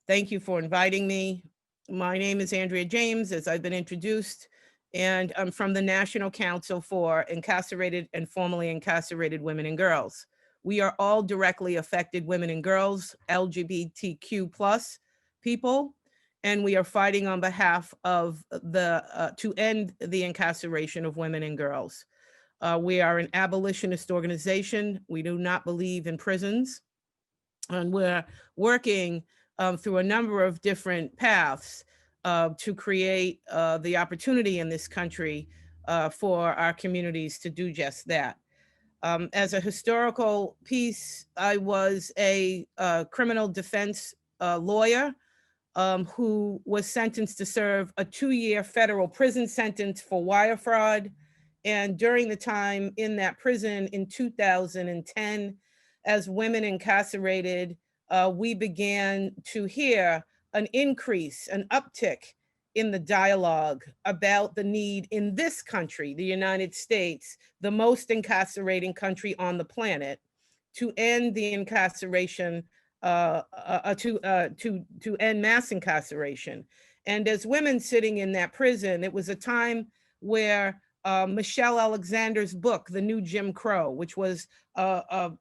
Thank you for inviting me. My name is Andrea James, as I've been introduced, and I'm from the National Council for Incarcerated and Formerly Incarcerated Women and Girls. We are all directly affected women and girls, LGBTQ plus people, and we are fighting on behalf of to end the incarceration of women and girls. We are an abolitionist organization. We do not believe in prisons, and we're working through a number of different paths to create the opportunity in this country for our communities to do just that. As a historical piece, I was a criminal defense lawyer who was sentenced to serve a 2-year federal prison sentence for wire fraud. And during the time in that prison in 2010, as women incarcerated, we began to hear an increase, an uptick in the dialogue about the need in this country, the United States, the most incarcerating country on the planet, to end the incarceration, to end mass incarceration. And as women sitting in that prison, it was a time where Michelle Alexander's book, The New Jim Crow, which was a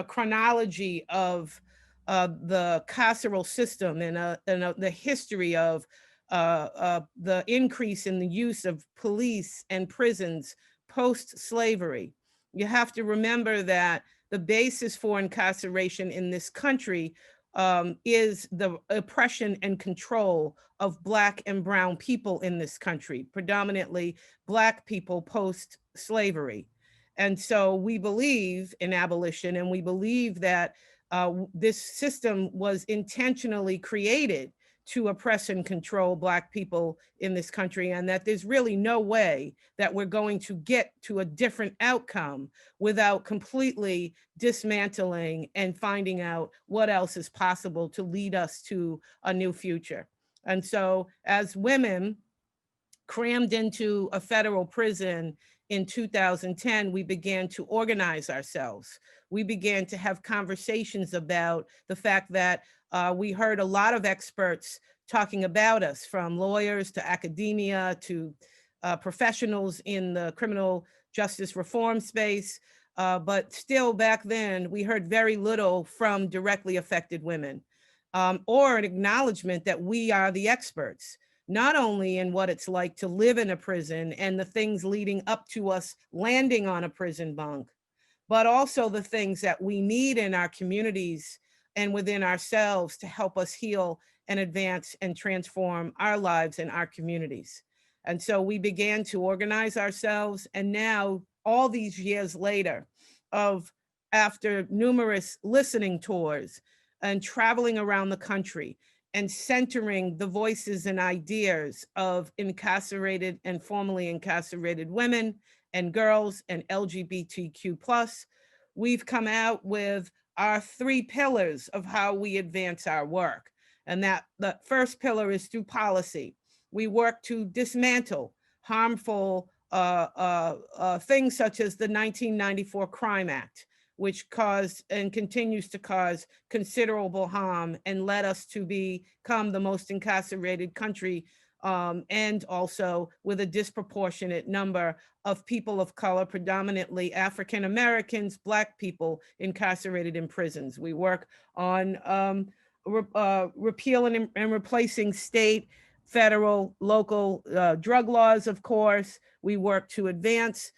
chronology of the carceral system and the history of the increase in the use of police and prisons post-slavery. You have to remember that the basis for incarceration in this country is the oppression and control of Black and brown people in this country, predominantly Black people post-slavery. And so we believe in abolition, and we believe that this system was intentionally created to oppress and control Black people in this country, and that there's really no way that we're going to get to a different outcome without completely dismantling and finding out what else is possible to lead us to a new future. And so as women crammed into a federal prison in 2010, we began to organize ourselves. We began to have conversations about the fact that we heard a lot of experts talking about us, from lawyers to academia to professionals in the criminal justice reform space. But still back then, we heard very little from directly affected women, or an acknowledgement that we are the experts, not only in what it's like to live in a prison and the things leading up to us landing on a prison bunk, but also the things that we need in our communities and within ourselves to help us heal and advance and transform our lives and our communities. And so we began to organize ourselves. And now, all these years later, after numerous listening tours and traveling around the country and centering the voices and ideas of incarcerated and formerly incarcerated women and girls and LGBTQ plus, we've come out with our 3 pillars of how we advance our work. And that the first pillar is through policy. We work to dismantle harmful things such as the 1994 Crime Act, which caused and continues to cause considerable harm and led us to become the most incarcerated country, and also with a disproportionate number of people of color, predominantly African Americans, Black people incarcerated in prisons. We work on repealing and replacing state, federal, local drug laws, of course. We work to advance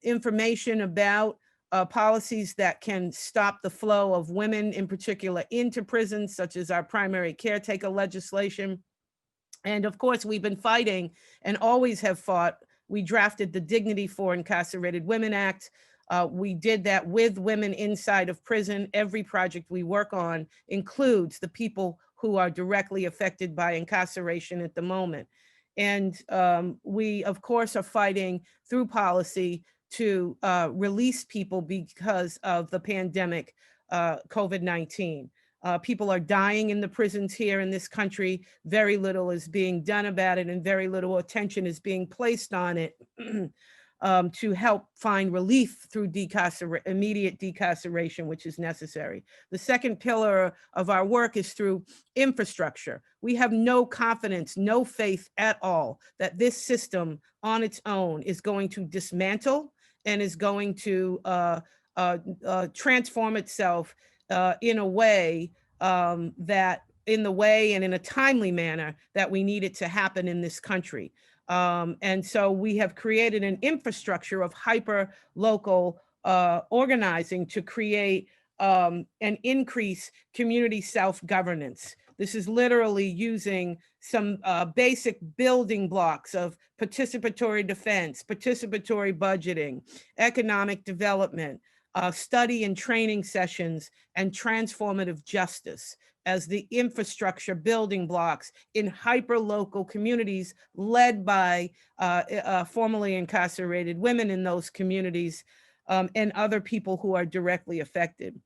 information about policies that can stop the flow of women in particular into prisons, such as our primary caretaker legislation. And of course, we've been fighting and always have fought. We drafted the Dignity for Incarcerated Women Act. We did that with women inside of prison. Every project we work on includes the people who are directly affected by incarceration at the moment. And we, of course, are fighting through policy to release people because of the pandemic, COVID-19. People are dying in the prisons here in this country. Very little is being done about it, and very little attention is being placed on it. to help find relief through immediate decarceration, which is necessary. The second pillar of our work is through infrastructure. We have no confidence, no faith at all that this system on its own is going to dismantle and is going to transform itself in a way in the way and in a timely manner that we need it to happen in this country. And so we have created an infrastructure of hyper local organizing to create and increase community self-governance. This is literally using some basic building blocks of participatory defense, participatory budgeting, economic development, study and training sessions, and transformative justice as the infrastructure building blocks in hyper-local communities led by formerly incarcerated women in those communities and other people who are directly affected.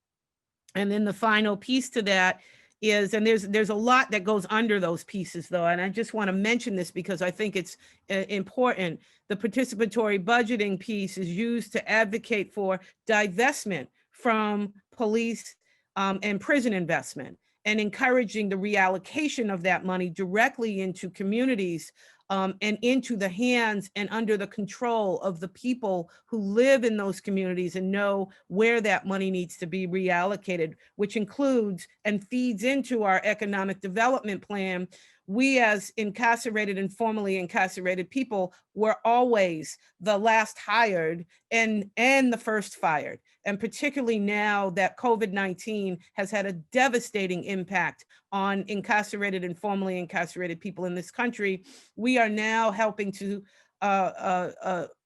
And then the final piece to that is, and there's a lot that goes under those pieces though, and I just want to mention this because I think it's important. The participatory budgeting piece is used to advocate for divestment from police and prison investment, and encouraging the reallocation of that money directly into communities and into the hands and under the control of the people who live in those communities and know where that money needs to be reallocated, which includes and feeds into our economic development plan. We as incarcerated and formerly incarcerated people were always the last hired and the first fired. And particularly now that COVID-19 has had a devastating impact on incarcerated and formerly incarcerated people in this country, we are now helping to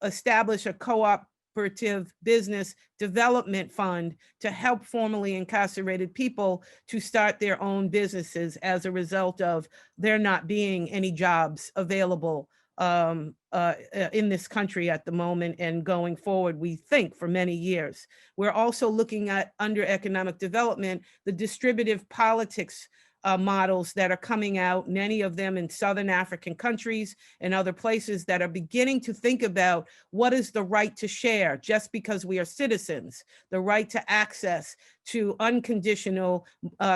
establish a cooperative business development fund to help formerly incarcerated people to start their own businesses as a result of there not being any jobs available in this country at the moment and going forward, we think, for many years. We're also looking at, under economic development, the distributive politics models that are coming out, many of them in Southern African countries and other places that are beginning to think about what is the right to share just because we are citizens, the right to access to unconditional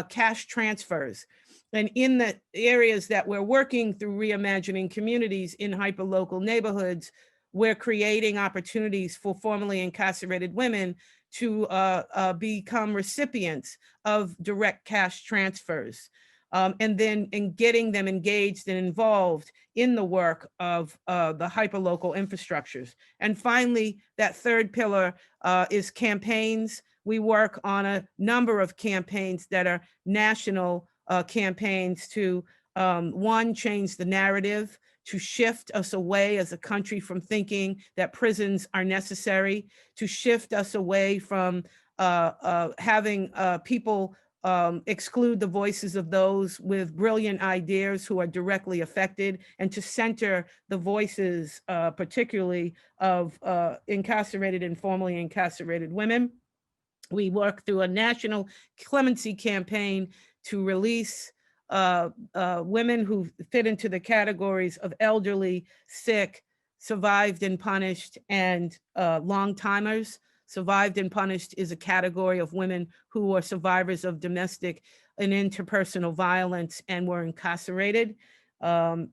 cash transfers. And in the areas that we're working through reimagining communities in hyperlocal neighborhoods, we're creating opportunities for formerly incarcerated women to become recipients of direct cash transfers, and then in getting them engaged and involved in the work of the hyperlocal infrastructures. And finally, that third pillar is campaigns. We work on a number of campaigns that are national campaigns to, one, change the narrative, to shift us away as a country from thinking that prisons are necessary, to shift us away from having people exclude the voices of those with brilliant ideas who are directly affected, and to center the voices, particularly of incarcerated and formerly incarcerated women. We work through a national clemency campaign to release women who fit into the categories of elderly, sick, survived and punished, and long-timers. Survived and punished is a category of women who are survivors of domestic and interpersonal violence and were incarcerated. Of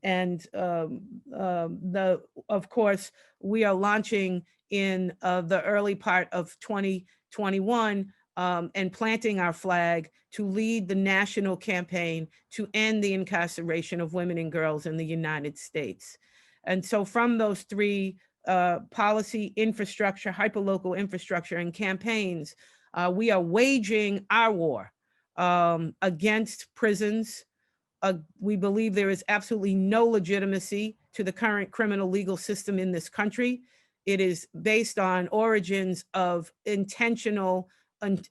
course, we are launching in the early part of 2021 and planting our flag to lead the national campaign to end the incarceration of women and girls in the United States. And so from those three policy, infrastructure, hyperlocal infrastructure, and campaigns, we are waging our war against prisons. We believe there is absolutely no legitimacy to the current criminal legal system in this country. It is based on origins of intentional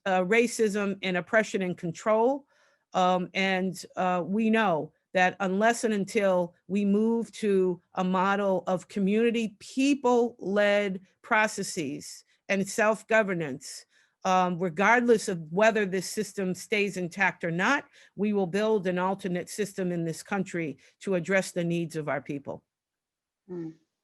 racism and oppression and control. We know that unless and until we move to a model of community people-led processes and self-governance, regardless of whether this system stays intact or not, we will build an alternate system in this country to address the needs of our people.